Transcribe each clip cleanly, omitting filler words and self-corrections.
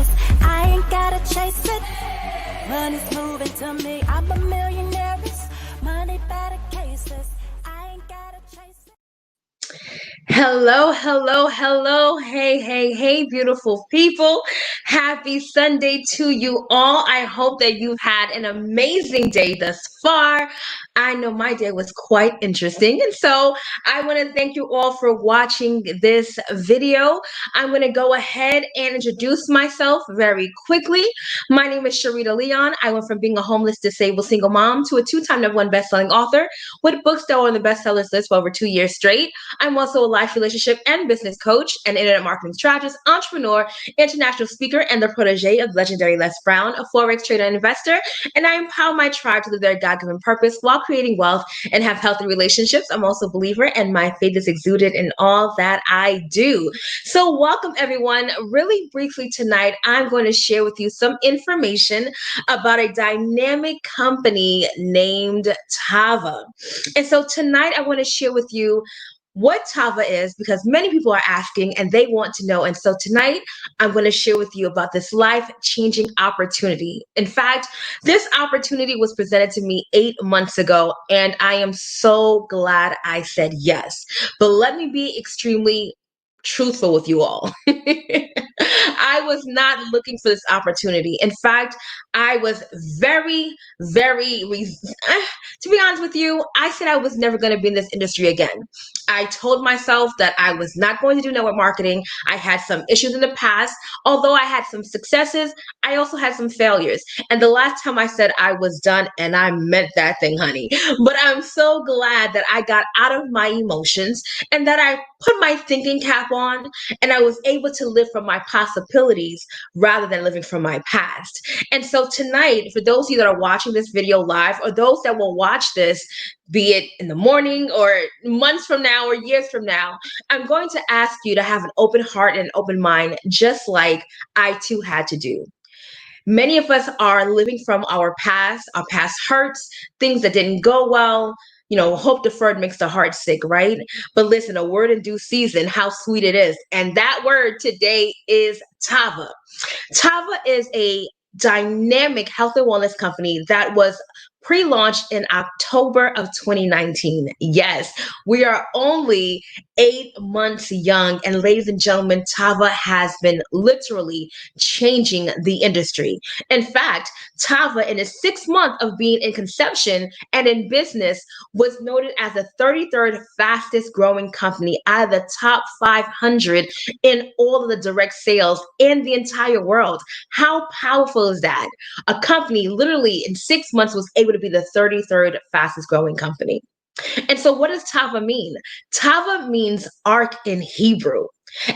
cases. I ain't gotta chase it. Money's moving to me. I'm a millionaire. Money better cases. I ain't gotta chase it. Hello, hello, hello. Hey, beautiful people. Happy Sunday to you all. I hope that you've had an amazing day thus far. I know my day was quite interesting. And so I want to thank you all for watching this video. I'm going to go ahead and introduce myself very quickly. My name is Sharita Leon. I went from being a homeless, disabled single mom to a two-time #1 best-selling author with books that were on the bestsellers list for over 2 years straight. I'm also a life, relationship, and business coach, an internet marketing strategist, entrepreneur, international speaker, and the protege of legendary Les Brown, a Forex trader and investor. And I empower my tribe to live their God-given purpose while creating wealth and have healthy relationships. I'm also a believer, and my faith is exuded in all that I do. So welcome, everyone. Really briefly tonight, I'm going to share with you some information about a dynamic company named Tava. And so tonight, I want to share with you what Tava is because many people are asking and they want to know. And so tonight, I'm going to share with you about this life-changing opportunity. In fact, this opportunity was presented to me 8 months ago, and I am so glad I said yes. But let me be extremely truthful with you all. I was not looking for this opportunity. In fact, I was very, to be honest with you, I said I was never going to be in this industry again. I told myself that I was not going to do network marketing. I had some issues in the past. Although I had some successes, I also had some failures. And the last time I said I was done, and I meant that thing, honey. But I'm so glad that I got out of my emotions and that I put my thinking cap on and I was able to live from my possibilities rather than living from my past. And so tonight, for those of you that are watching this video live or those that will watch this, be it in the morning or months from now or years from now, I'm going to ask you to have an open heart and an open mind, just like I too had to do. Many of us are living from our past hurts, things that didn't go well. You know, hope deferred makes the heart sick, right? But listen, a word in due season, how sweet it is. And that word today is Tava. Tava is a dynamic health and wellness company that was pre-launched in October of 2019. Yes, we are only 8 months young. And ladies and gentlemen, Tava has been literally changing the industry. In fact, Tava, in its 6th month of being in conception and in business, was noted as the 33rd fastest growing company out of the top 500 in all of the direct sales in the entire world. How powerful is that? A company literally in 6 months was able to be the 33rd fastest growing company. And so what does Tava mean? Tava means ark in Hebrew.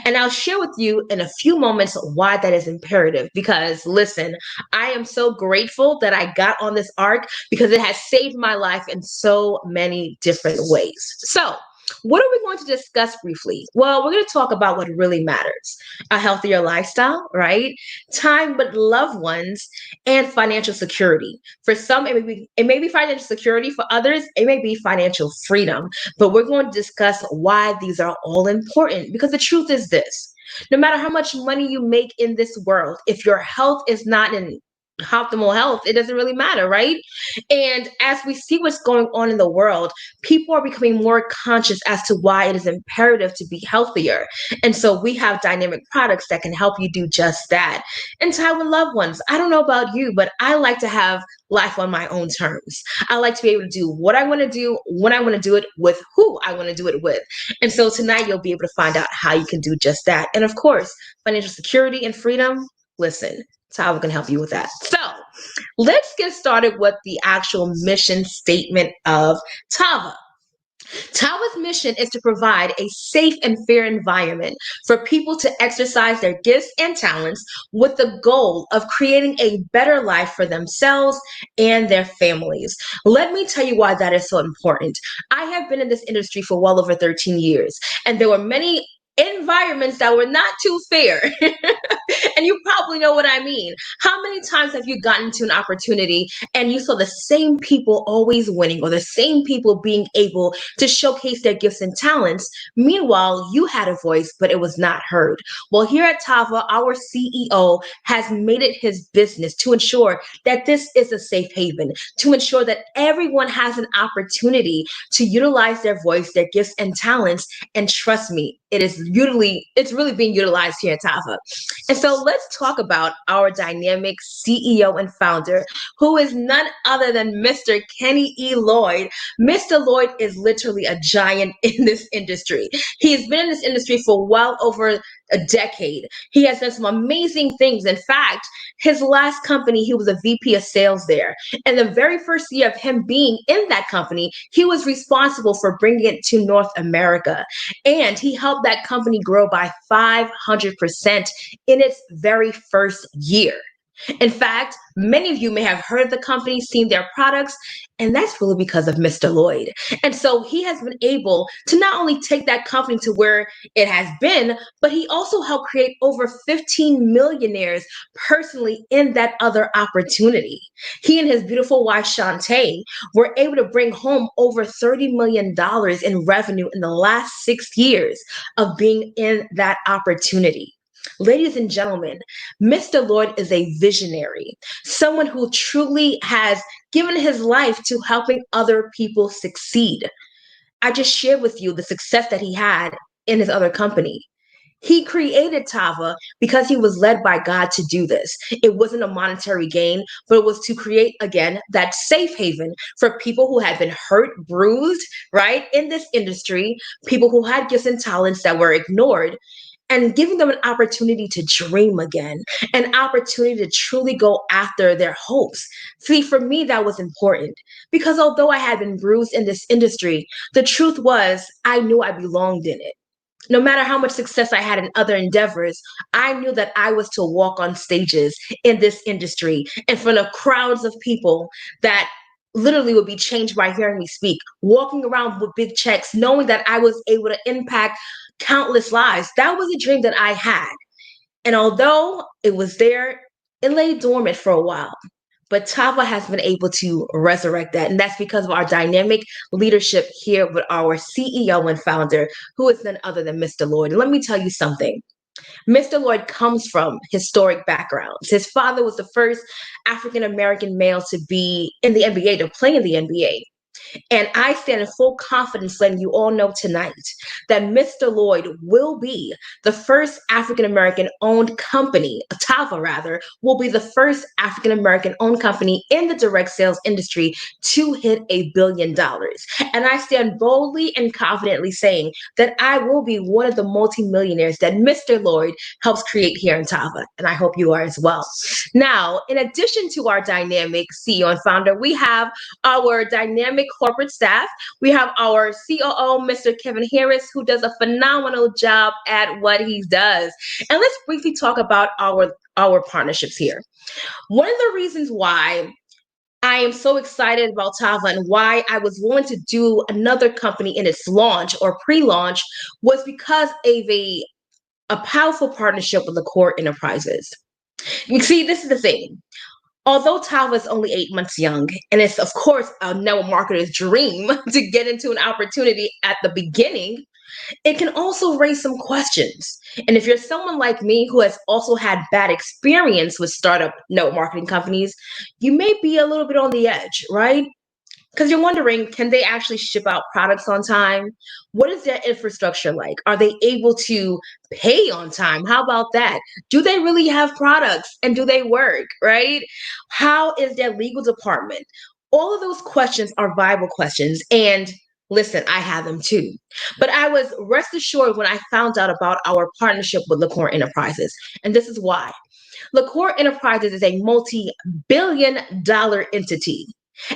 And I'll share with you in a few moments why that is imperative. Because listen, I am so grateful that I got on this ark because it has saved my life in so many different ways. So what are we going to discuss briefly? Well, we're going to talk about what really matters: a healthier lifestyle, right? Time with loved ones, and financial security. For some, it may be financial security. For others, it may be financial freedom. But we're going to discuss why these are all important, because the truth is this: no matter how much money you make in this world, if your health is not in optimal health, it doesn't really matter, right? And as we see what's going on in the world, people are becoming more conscious as to why it is imperative to be healthier. And so we have dynamic products that can help you do just that. And time with loved ones. I don't know about you, but I like to have life on my own terms. I like to be able to do what I want to do, when I want to do it, with who I want to do it with. And so tonight you'll be able to find out how you can do just that. And of course, financial security and freedom. Listen, Tava can help you with that. So let's get started with the actual mission statement of Tava. Tava's mission is to provide a safe and fair environment for people to exercise their gifts and talents with the goal of creating a better life for themselves and their families. Let me tell you why that is so important. I have been in this industry for well over 13 years, and there were many environments that were not too fair. And you probably know what I mean. How many times have you gotten to an opportunity and you saw the same people always winning or the same people being able to showcase their gifts and talents? Meanwhile, you had a voice, but it was not heard. Well, here at Tava, our CEO has made it his business to ensure that this is a safe haven, to ensure that everyone has an opportunity to utilize their voice, their gifts and talents. And trust me, it's really being utilized here at Tava. And so let's talk about our dynamic CEO and founder, who is none other than Mr. Kenny E. Lloyd. Mr. Lloyd is literally a giant in this industry. He has been in this industry for well over a decade. He has done some amazing things. In fact, his last company, he was a VP of sales there. And the very first year of him being in that company, he was responsible for bringing it to North America. And he helped that company grow by 500% in its very first year. In fact, many of you may have heard of the company, seen their products, and that's really because of Mr. Lloyd. And so he has been able to not only take that company to where it has been, but he also helped create over 15 millionaires personally in that other opportunity. He and his beautiful wife, Shantae, were able to bring home over $30 million in revenue in the last 6 years of being in that opportunity. Ladies and gentlemen, Mr. Lloyd is a visionary, someone who truly has given his life to helping other people succeed. I just shared with you the success that he had in his other company. He created Tava because he was led by God to do this. It wasn't a monetary gain, but it was to create, again, that safe haven for people who had been hurt, bruised, right, in this industry, people who had gifts and talents that were ignored, and giving them an opportunity to dream again, an opportunity to truly go after their hopes. See, for me, that was important because although I had been bruised in this industry, the truth was I knew I belonged in it. No matter how much success I had in other endeavors, I knew that I was to walk on stages in this industry in front of crowds of people that literally would be changed by hearing me speak, walking around with big checks, knowing that I was able to impact countless lives. That was a dream that I had. And although it was there, it lay dormant for a while. But Tava has been able to resurrect that. And that's because of our dynamic leadership here with our CEO and founder, who is none other than Mr. Lloyd. And let me tell you something. Mr. Lloyd comes from historic backgrounds. His father was the first African American male to be in the NBA, to play in the NBA. And I stand in full confidence letting you all know tonight that Mr. Lloyd will be the first African American owned company, Tava rather, will be the first African American owned company in the direct sales industry to hit $1 billion. And I stand boldly and confidently saying that I will be one of the multimillionaires that Mr. Lloyd helps create here in Tava. And I hope you are as well. Now, in addition to our dynamic CEO and founder, we have our dynamic corporate staff. We have our COO, Mr. Kevin Harris, who does a phenomenal job at what he does. And let's briefly talk about our partnerships here. One of the reasons why I am so excited about Tava and why I was willing to do another company in its launch or pre-launch was because of a powerful partnership with the core enterprises. You see, this is the thing. Although Tava is only 8 months young, and it's of course a network marketer's dream to get into an opportunity at the beginning, it can also raise some questions. And if you're someone like me who has also had bad experience with startup network marketing companies, you may be a little bit on the edge, right? Because you're wondering, can they actually ship out products on time? What is their infrastructure like? Are they able to pay on time? How about that? Do they really have products and do they work, right? How is their legal department? All of those questions are viable questions. And listen, I have them too. But I was rest assured when I found out about our partnership with LaCour Enterprises. And this is why. LaCour Enterprises is a multi-billion-dollar entity.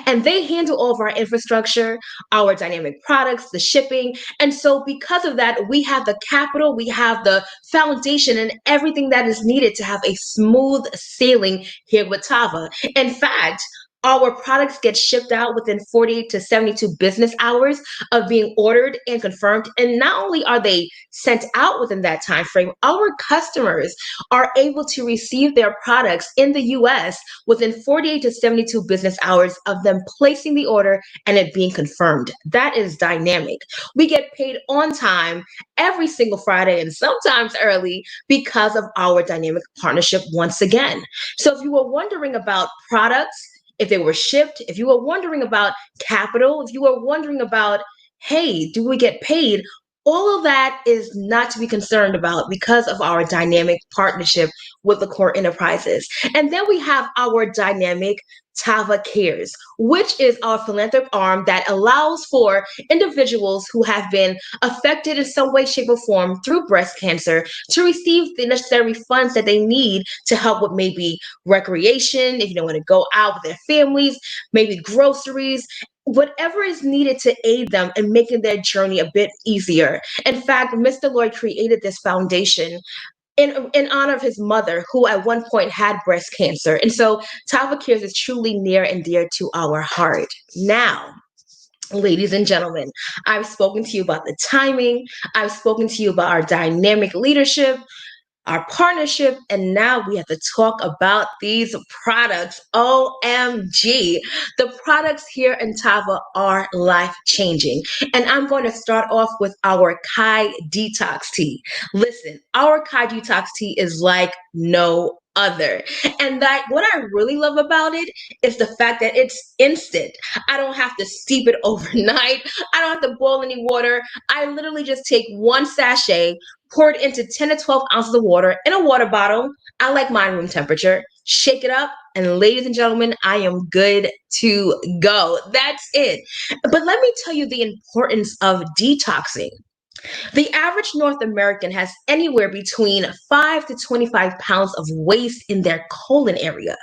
And they handle all of our infrastructure, our dynamic products, the shipping. And so, because of that, we have the capital, we have the foundation, and everything that is needed to have a smooth sailing here with Tava. In fact, Our products get shipped out within 48 to 72 business hours of being ordered and confirmed. And not only are they sent out within that time frame, our customers are able to receive their products in the US within 48 to 72 business hours of them placing the order and it being confirmed. That is dynamic. We get paid on time every single Friday and sometimes early because of our dynamic partnership once again. So if you were wondering about products, if they were shipped, if you were wondering about capital, if you were wondering about, hey, do we get paid? All of that is not to be concerned about because of our dynamic partnership with the core enterprises. And then we have our dynamic Tava Cares, which is our philanthropic arm that allows for individuals who have been affected in some way, shape, or form through breast cancer to receive the necessary funds that they need to help with maybe recreation, if you don't want to go out with their families, maybe groceries, whatever is needed to aid them in making their journey a bit easier. In fact, Mr. Lloyd created this foundation in honor of his mother, who at one point had breast cancer. And so Tava Cares is truly near and dear to our heart. Now, ladies and gentlemen, I've spoken to you about the timing. I've spoken to you about our dynamic leadership, our partnership, and now we have to talk about these products. OMG. The products here in Tava are life changing. And I'm going to start off with our Kai Detox Tea. Listen, our Kai Detox Tea is like no other. And that what I really love about it is the fact that it's instant. I don't have to steep it overnight. I don't have to boil any water. I literally just take one sachet, pour it into 10 to 12 ounces of water in a water bottle. I like mine room temperature. Shake it up. And ladies and gentlemen, I am good to go. That's it. But let me tell you the importance of detoxing. The average North American has anywhere between 5 to 25 pounds of waste in their colon area.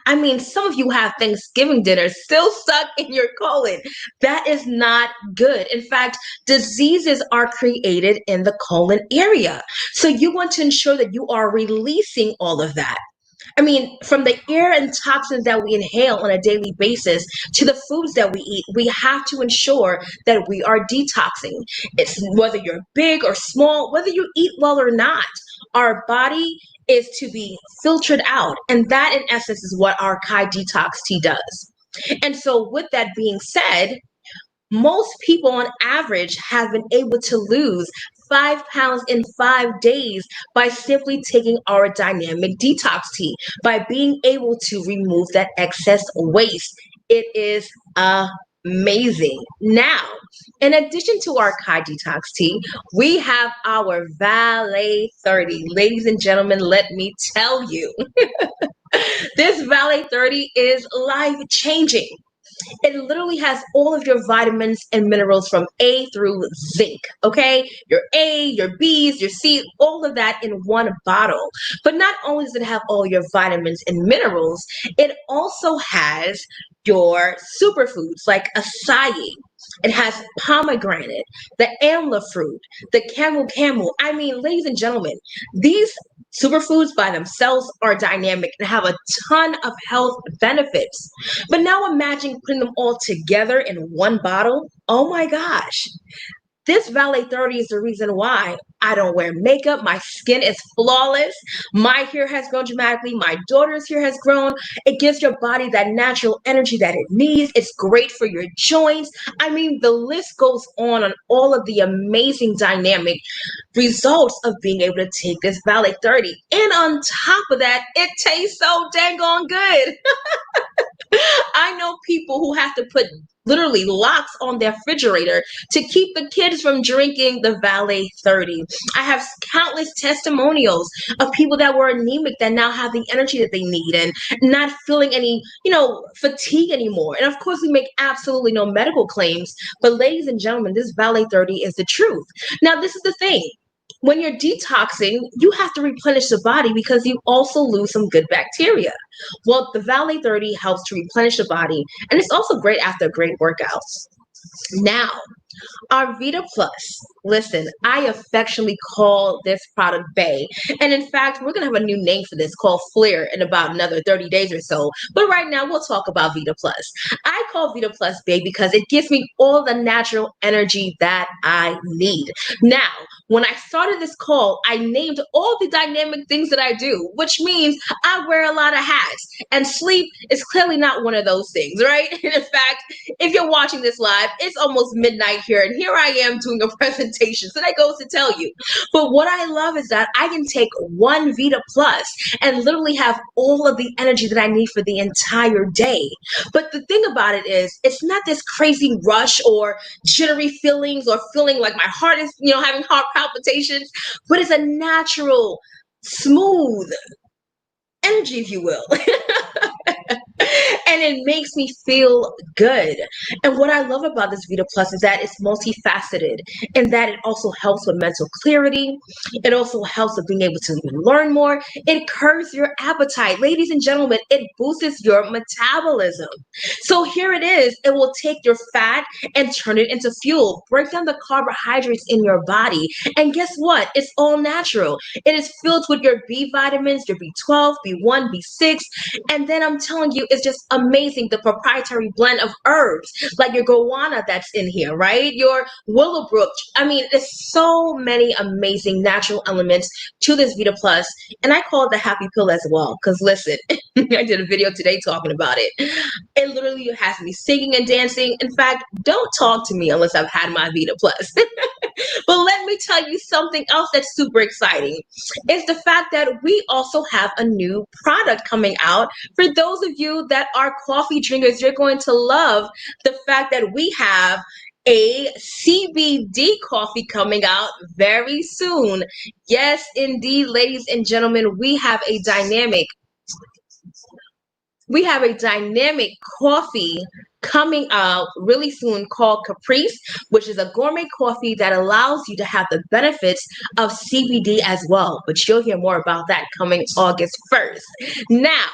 I mean, some of you have Thanksgiving dinner still stuck in your colon. That is not good. In fact, diseases are created in the colon area. So you want to ensure that you are releasing all of that. I mean, from the air and toxins that we inhale on a daily basis to the foods that we eat, we have to ensure that we are detoxing. It's whether you're big or small, whether you eat well or not, our body is to be filtered out. And that, in essence, is what our Kai Detox Tea does. And so, with that being said, most people on average have been able to lose 5 pounds in 5 days by simply taking our dynamic detox tea, by being able to remove that excess waste. It is amazing. Now, in addition to our Kai Detox Tea, we have our Valet 30. Ladies and gentlemen, let me tell you, this Valet 30 is life changing. It literally has all of your vitamins and minerals from A through zinc. Okay, your A, your B's, your C, all of that in one bottle. But not only does it have all your vitamins and minerals, it also has your superfoods like acai. It has pomegranate, the amla fruit, the camel. I mean, ladies and gentlemen, these superfoods by themselves are dynamic and have a ton of health benefits. But now imagine putting them all together in one bottle. Oh my gosh. This Valet 30 is the reason why I don't wear makeup. My skin is flawless. My hair has grown dramatically. My daughter's hair has grown. It gives your body that natural energy that it needs. It's great for your joints. I mean, the list goes on all of the amazing dynamic results of being able to take this Valet 30. And on top of that, it tastes so dang on good. I know people who have to put literally locks on their refrigerator to keep the kids from drinking the Valet 30. I have countless testimonials of people that were anemic that now have the energy that they need and not feeling any, fatigue anymore. And of course, we make absolutely no medical claims, but ladies and gentlemen, this Valet 30 is the truth. Now, this is the thing. When you're detoxing, you have to replenish the body because you also lose some good bacteria. Well, the Valet 30 helps to replenish the body, and it's also great after great workouts. Now, Our Vita Plus. Listen, I affectionately call this product Bay. And in fact, we're going to have a new name for this called Flair in about another 30 days or so. But right now, we'll talk about Vita Plus. I call Vita Plus Bay because it gives me all the natural energy that I need. Now, when I started this call, I named all the dynamic things that I do, which means I wear a lot of hats. And sleep is clearly not one of those things, right? In fact, if you're watching this live, it's almost midnight here, and here I am doing a presentation. So that goes to tell you. But what I love is that I can take one Vita Plus and literally have all of the energy that I need for the entire day. But the thing about it is, it's not this crazy rush or jittery feelings or feeling like my heart is, having heart palpitations, but it's a natural, smooth energy, if you will. And it makes me feel good. And what I love about this Vita Plus is that it's multifaceted and that it also helps with mental clarity. It also helps with being able to learn more. It curbs your appetite. Ladies and gentlemen, it boosts your metabolism. So here it is. It will take your fat and turn it into fuel, break down the carbohydrates in your body. And guess what? It's all natural. It is filled with your B vitamins, your B12, B1, B6. And then I'm telling you, it's just amazing. The proprietary blend of herbs, like your guarana that's in here, right? Your willowbrook. I mean, there's so many amazing natural elements to this Vita Plus. And I call it the happy pill as well. Because listen, I did a video today talking about it. It literally has me singing and dancing. In fact, don't talk to me unless I've had my Vita Plus. But let me tell you something else that's super exciting. It's the fact that we also have a new product coming out. For those of you that are coffee drinkers, you're going to love the fact that we have a CBD coffee coming out very soon. Yes, indeed, ladies and gentlemen, we have a dynamic coffee coming out really soon called Caprice, which is a gourmet coffee that allows you to have the benefits of CBD as well. But you'll hear more about that coming August 1st. Now,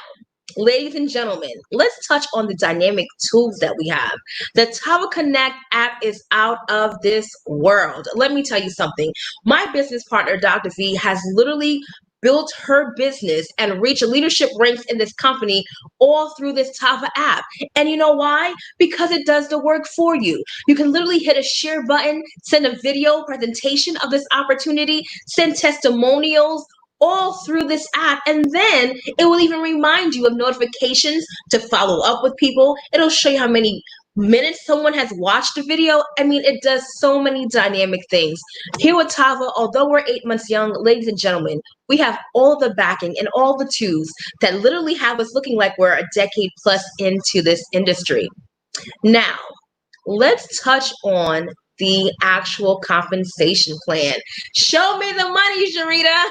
ladies and gentlemen, let's touch on the dynamic tools that we have. The Tava Connect app is out of this world. Let me tell you something. My business partner, Dr. V, has literally built her business and reached leadership ranks in this company all through this Tava app. And you know why? Because it does the work for you. You can literally hit a share button, send a video presentation of this opportunity, send testimonials, all through this app, and then it will even remind you of notifications to follow up with people. It'll show you how many minutes someone has watched the video. I mean, it does so many dynamic things. Here with Tava, although we're 8 months young, ladies and gentlemen, we have all the backing and all the tools that literally have us looking like we're a decade plus into this industry. Now, let's touch on the actual compensation plan. Show me the money, Sharita.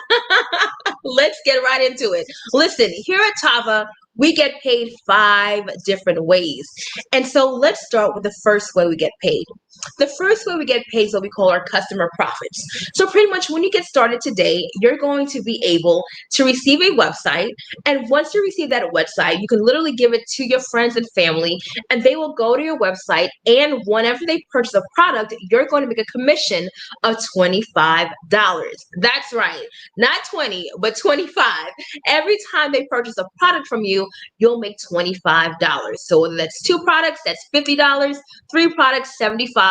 Let's get right into it. Listen, here at Tava, we get paid 5 different ways. And so let's start with the first way we get paid. The first way we get paid is what we call our customer profits. So pretty much when you get started today, you're going to be able to receive a website. And once you receive that website, you can literally give it to your friends and family, and they will go to your website. And whenever they purchase a product, you're going to make a commission of $25. That's right. Not 20, but 25. Every time they purchase a product from you, you'll make $25. So whether that's 2 products, that's $50, 3 products, $75.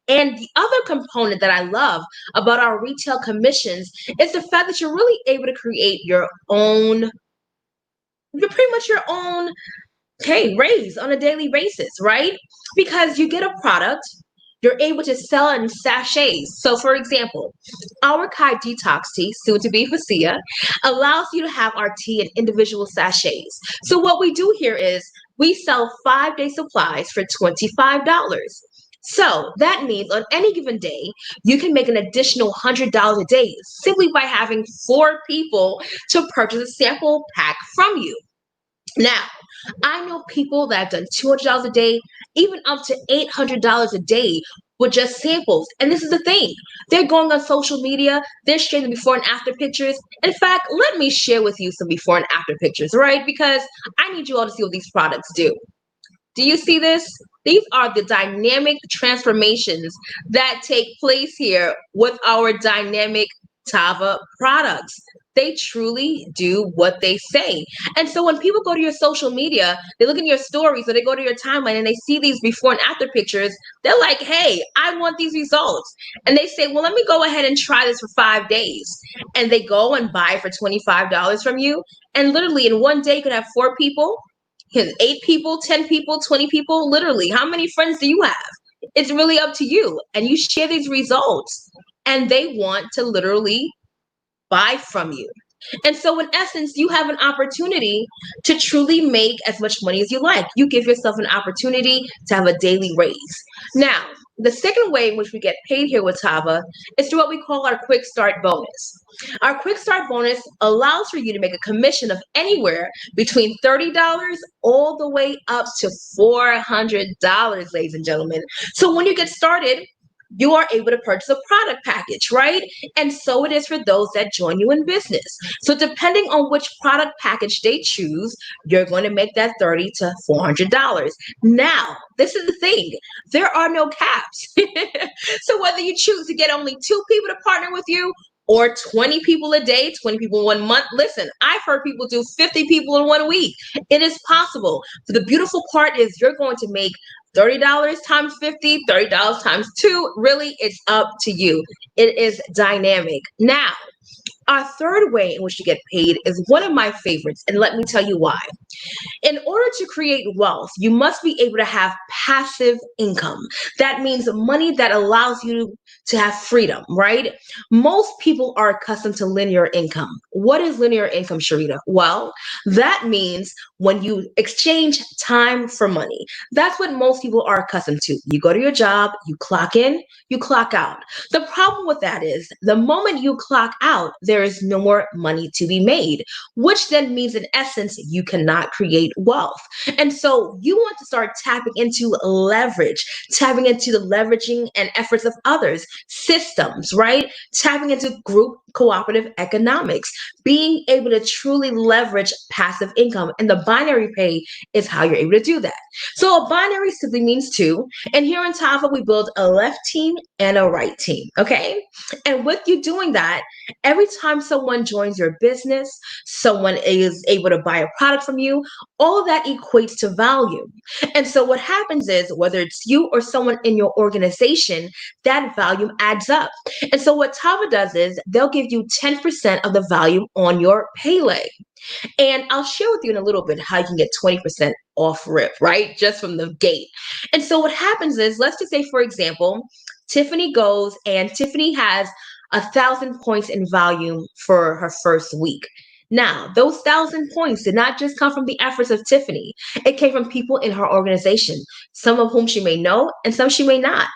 And the other component that I love about our retail commissions is the fact that you're really able to create you're pretty much your own raise on a daily basis, right? Because you get a product, you're able to sell it in sachets. So, for example, our Kai Detox Tea, soon to be Facia, allows you to have our tea in individual sachets. So, what we do here is we sell 5-day supplies for $25. So that means on any given day, you can make an additional $100 a day simply by having 4 people to purchase a sample pack from you. Now, I know people that have done $200 a day, even up to $800 a day with just samples. And this is the thing. They're going on social media. They're sharing the before and after pictures. In fact, let me share with you some before and after pictures, right? Because I need you all to see what these products do. Do you see this? These are the dynamic transformations that take place here with our dynamic Tava products. They truly do what they say. And so when people go to your social media, they look in your stories or they go to your timeline and they see these before and after pictures, they're like, hey, I want these results. And they say, well, let me go ahead and try this for 5 days. And they go and buy for $25 from you. And literally in one day, you could have 4 people, 8 people, 10 people, 20 people. Literally, how many friends do you have? It's really up to you. And you share these results, and they want to literally buy from you. And so, in essence, you have an opportunity to truly make as much money as you like. You give yourself an opportunity to have a daily raise. Now, the second way in which we get paid here with Tava is through what we call our quick start bonus. Our quick start bonus allows for you to make a commission of anywhere between $30 all the way up to $400, ladies and gentlemen. So when you get started, you are able to purchase a product package, right? And so it is for those that join you in business. So depending on which product package they choose, you're going to make that $30 to $400. Now, this is the thing. There are no caps. So whether you choose to get only 2 people to partner with you or 20 people a day, 20 people in 1 month. Listen, I've heard people do 50 people in 1 week. It is possible. But the beautiful part is you're going to make $30 times 50, $30 times 2. Really, it's up to you. It is dynamic. Now, our third way in which you get paid is one of my favorites, and let me tell you why. In order to create wealth, you must be able to have passive income. That means money that allows you to have freedom, right? Most people are accustomed to linear income. What is linear income, Sharita? Well, that means when you exchange time for money. That's what most people are accustomed to. You go to your job, you clock in, you clock out. The problem with that is the moment you clock out, there is no more money to be made, which then means in essence, you cannot create wealth. And so you want to start tapping into leverage, tapping into the leveraging and efforts of others, systems, right? Tapping into group cooperative economics, being able to truly leverage passive income. And the binary pay is how you're able to do that. So a binary simply means two. And here in Tava, we build a left team and a right team. Okay. And with you doing that, every time someone joins your business, someone is able to buy a product from you, all of that equates to value. And so what happens is whether it's you or someone in your organization, that value adds up. And so what Tava does is they'll give you 10% of the value on your pay leg. And I'll share with you in a little bit how you can get 20% off rip, right? Just from the gate. And so what happens is, let's just say, for example, Tiffany goes and Tiffany has 1,000 points in volume for her first week. Now, those 1,000 points did not just come from the efforts of Tiffany. It came from people in her organization, some of whom she may know and some she may not.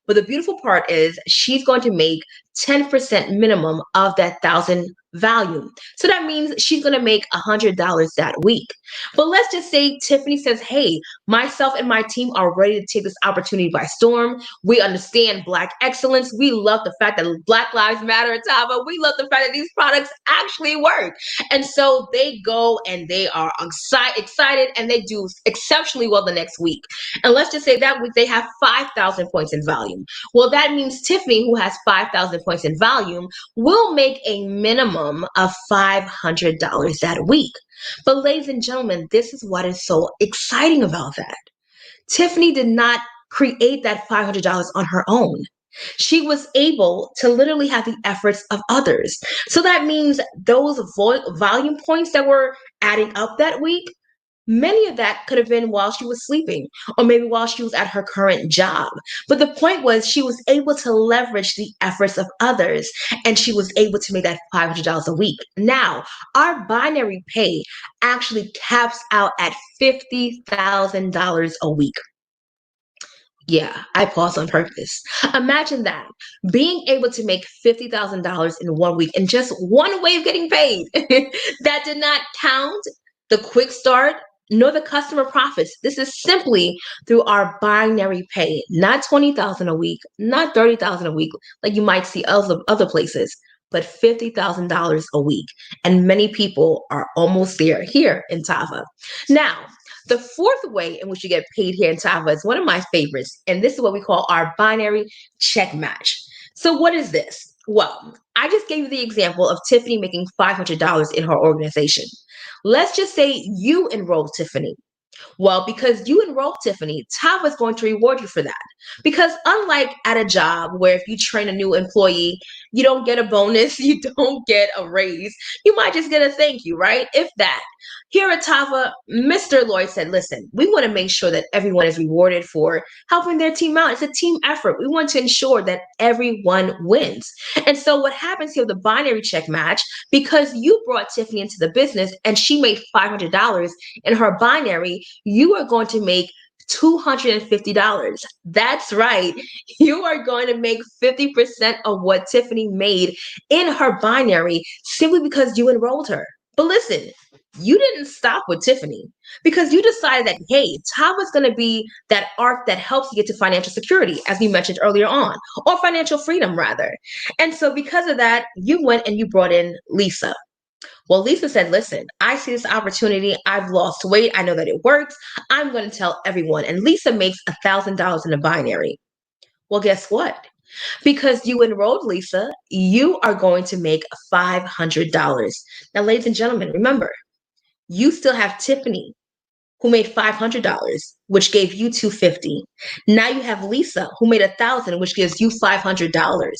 But the beautiful part is she's going to make 10% minimum of that 1,000 volume. So that means she's going to make $100 that week. But let's just say Tiffany says, hey, myself and my team are ready to take this opportunity by storm. We understand Black excellence. We love the fact that Black Lives Matter at Tava. We love the fact that these products actually work. And so they go and they are excited and they do exceptionally well the next week. And let's just say that week they have 5,000 points in volume. Well, that means Tiffany, who has 5,000 points in volume, will make a minimum of $500 that week. But ladies and gentlemen, this is what is so exciting about that. Tiffany did not create that $500 on her own. She was able to literally have the efforts of others. So that means those volume points that were adding up that week, many of that could have been while she was sleeping or maybe while she was at her current job. But the point was she was able to leverage the efforts of others and she was able to make that $500 a week. Now, our binary pay actually caps out at $50,000 a week. Yeah, I paused on purpose. Imagine that being able to make $50,000 in 1 week and just one way of getting paid. That did not count the quick start nor the customer profits. This is simply through our binary pay, not 20,000 a week, not 30,000 a week, like you might see other places, but $50,000 a week. And many people are almost there here in Tava. Now, The fourth way in which you get paid here in Tava is one of my favorites, and this is what we call our binary check match. So, what is this? Well, I just gave you the example of Tiffany making $500 in her organization. Let's just say you enrolled Tiffany. Well, because you enrolled Tiffany, Tava is going to reward you for that. Because unlike at a job where if you train a new employee, you don't get a bonus, you don't get a raise, you might just get a thank you, right? If that. Here at Tava, Mr. Lloyd said, listen, we want to make sure that everyone is rewarded for helping their team out. It's a team effort. We want to ensure that everyone wins. And so what happens here with the binary check match, because you brought Tiffany into the business and she made $500 in her binary, you are going to make $250. That's right. You are going to make 50% of what Tiffany made in her binary simply because you enrolled her. But listen, you didn't stop with Tiffany because you decided that, hey, Tava's going to be that arc that helps you get to financial security, as we mentioned earlier on, or financial freedom, rather. And so because of that, you went and you brought in Lisa. Well, Lisa said, listen, I see this opportunity. I've lost weight. I know that it works. I'm going to tell everyone. And Lisa makes $1,000 in a binary. Well, guess what? Because you enrolled Lisa, you are going to make $500. Now, ladies and gentlemen, remember, you still have Tiffany, who made $500, which gave you $250. Now you have Lisa, who made $1,000, which gives you $500.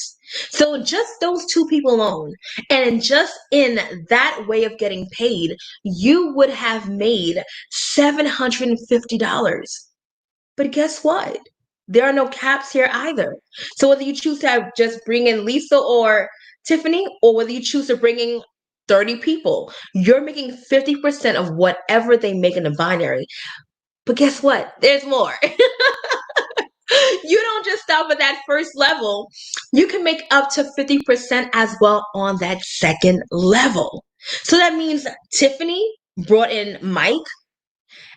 So just those two people alone, and just in that way of getting paid, you would have made $750. But guess what? There are no caps here either. So whether you choose to have just bring in Lisa or Tiffany, or whether you choose to bring in 30 people, you're making 50% of whatever they make in the binary. But guess what? There's more. You don't just stop at that first level. You can make up to 50% as well on that second level. So that means Tiffany brought in Mike,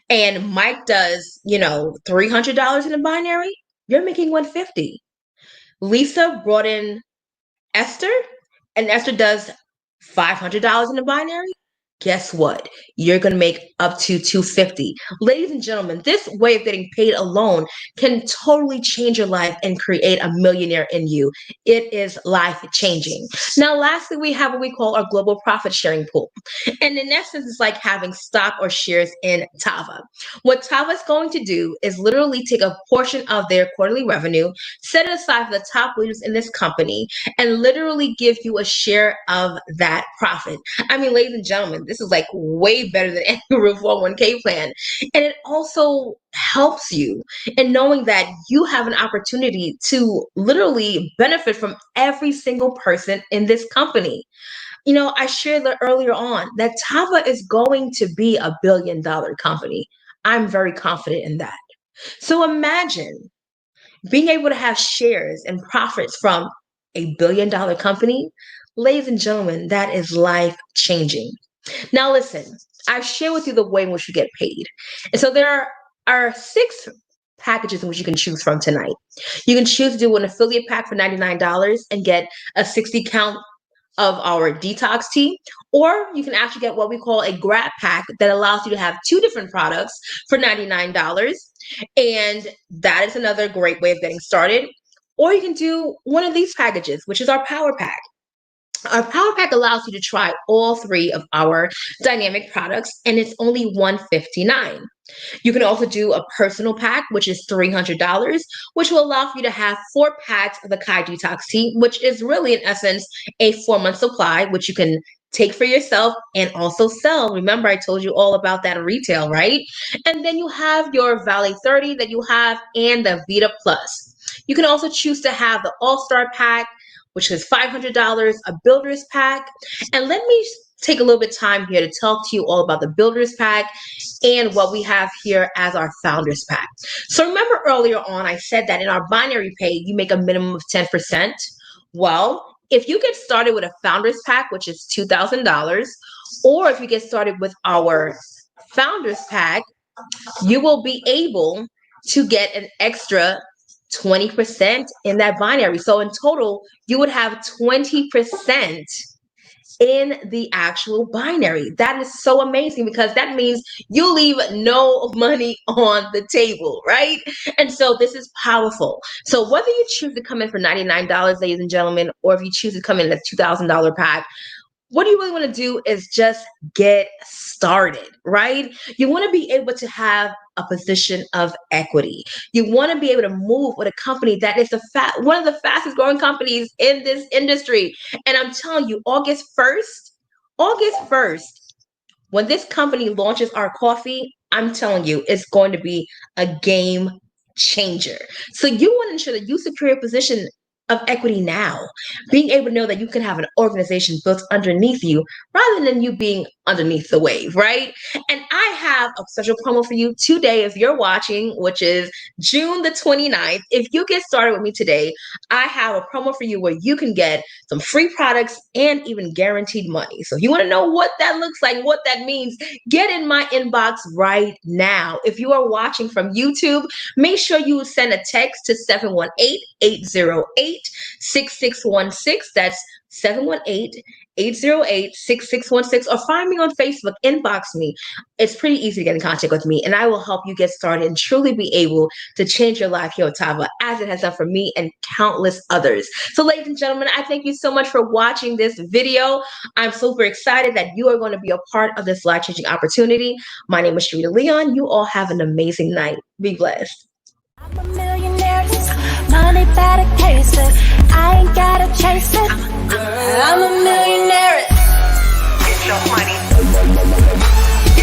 and Mike does, $300 in the binary. You're making 150. Lisa brought in Esther, and Esther does $500 in the binary. Guess what? You're going to make up to 250. Ladies and gentlemen, this way of getting paid alone can totally change your life and create a millionaire in you. It is life changing. Now, lastly, we have what we call our global profit sharing pool. And in essence, it's like having stock or shares in Tava. What Tava is going to do is literally take a portion of their quarterly revenue, set it aside for the top leaders in this company, and literally give you a share of that profit. I mean, ladies and gentlemen, this is like way better than any Root 401k plan. And it also helps you in knowing that you have an opportunity to literally benefit from every single person in this company. I shared earlier on that Tava is going to be a $1 billion company. I'm very confident in that. So imagine being able to have shares and profits from a $1 billion company. Ladies and gentlemen, that is life changing. Now, listen, I've shared with you the way in which you get paid. And so there are 6 packages in which you can choose from tonight. You can choose to do an affiliate pack for $99 and get a 60 count of our Detox Tea, or you can actually get what we call a grab pack that allows you to have 2 different products for $99. And that is another great way of getting started. Or you can do one of these packages, which is our Power Pack. Our Power Pack allows you to try all 3 of our dynamic products, and it's only $159. You can also do a personal pack, which is $300, which will allow for you to have 4 packs of the Kai Detox Tea, which is really, in essence, a 4-month supply, which you can take for yourself and also sell. Remember, I told you all about that retail, right? And then you have your Valley 30 that you have and the Vita Plus. You can also choose to have the All-Star Pack, which is $500, a Builder's Pack. And let me take a little bit of time here to talk to you all about the Builder's Pack and what we have here as our Founders Pack. So remember earlier on, I said that in our binary pay, you make a minimum of 10%. Well, if you get started with a Founders Pack, which is $2,000, or if you get started with our Founders Pack, you will be able to get an extra 20% in that binary. So in total, you would have 20% in the actual binary. That is so amazing because that means you leave no money on the table, right? And so this is powerful. So whether you choose to come in for $99, ladies and gentlemen, or if you choose to come in at a $2,000 pack, what you really want to do is just get started, right? You want to be able to have a position of equity. You want to be able to move with a company that is one of the fastest growing companies in this industry. And I'm telling you, August 1st, when this company launches our coffee, I'm telling you, it's going to be a game changer. So you want to ensure that you secure a position of equity now, being able to know that you can have an organization built underneath you rather than you being underneath the wave, right? And I have a special promo for you today if you're watching, which is June the 29th. If you get started with me today, I have a promo for you where you can get some free products and even guaranteed money. So if you want to know what that looks like, what that means, get in my inbox right now. If you are watching from YouTube, make sure you send a text to 718-808-6616. That's 718-808-6616, or find me on Facebook, inbox me. It's pretty easy to get in contact with me, and I will help you get started and truly be able to change your life here at Tava, as it has done for me and countless others. So ladies and gentlemen, I thank you so much for watching this video. I'm super excited that you are going to be a part of this life-changing opportunity. My name is Sharita Leon. You all have an amazing night. Be blessed. I'm a millionaire, money better cases.